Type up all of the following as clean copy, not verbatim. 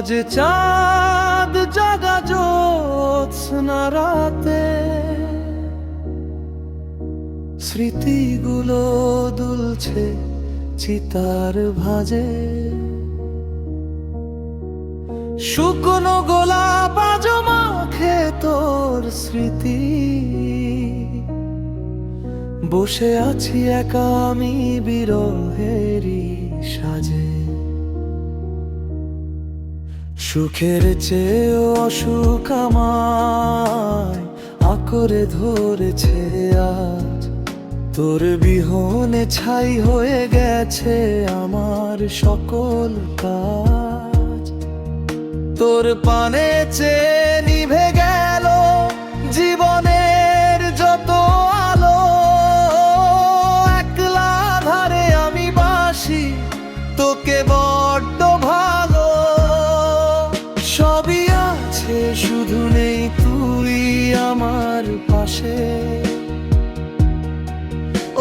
আজ চাঁদ জাগা জ্যোৎস্না রাতে স্মৃতিগুলো দুলছে চিতার ভাজে। শুকনো গোলাপ আজ মাখে তোর স্মৃতি। বসে আছি একা আমি বিরহেরই সাজে। সুখের চেয়েও অসুখ আমায় আঁকড়ে ধরেছে আজ। তোর বিহনে ছাই হয়ে গেছে আমার সকল কাজ। তোর পানে চেয়ে নিভে গেল জীবনের যত আলো। একলা ধারে আমি বাসি তোকে বড্ড ভালো। সবই আছে শুধু নেই তুই আমার পাশে।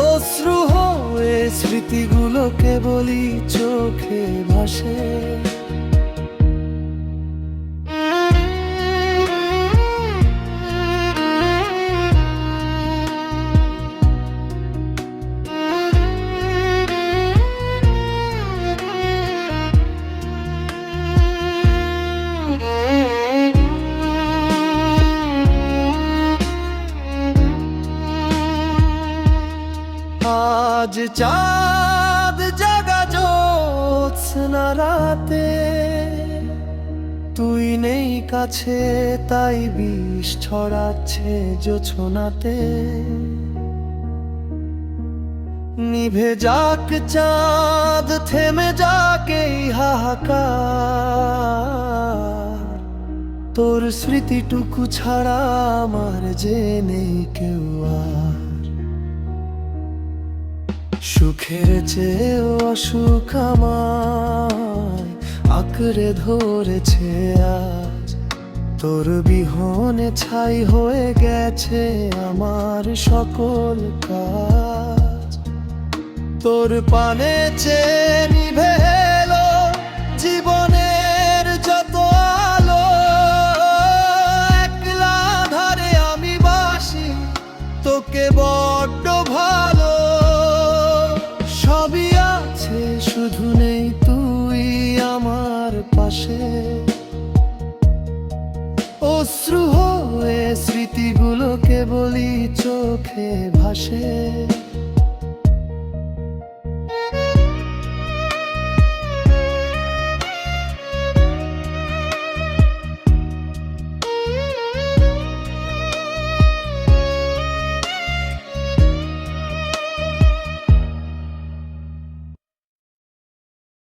অশ্রু হয়ে স্মৃতিগুলোকে বলি চোখে ভাসে। আজ চাঁদ জাগা জ্যোৎস্না রাতে তুই নেই কাছে তাই বিষ ছড়াচ্ছে জোছনাতে। নিভে যাক চাঁদ থেমে যাক এই হাহাকার। তোর স্মৃতিটুকু ছাড়া আমার যে নেই কেউ আর। সুখের চেয়েও অসুখ আমায় আঁকড়ে ধরেছে আজ। তোর বিহনে ছাই হয়ে গেছে আমার সকল কাজ। তোর পানে চেয়ে নিভে এলো জীবনের যত আলো। একলা ধারে আমি বাসি তোকে বড্ড ভালো। সবই আছে শুধু নেই তুই আমার পাশে। অশ্রু হয়ে স্মৃতিগুলোকে বলি চোখে ভাসে।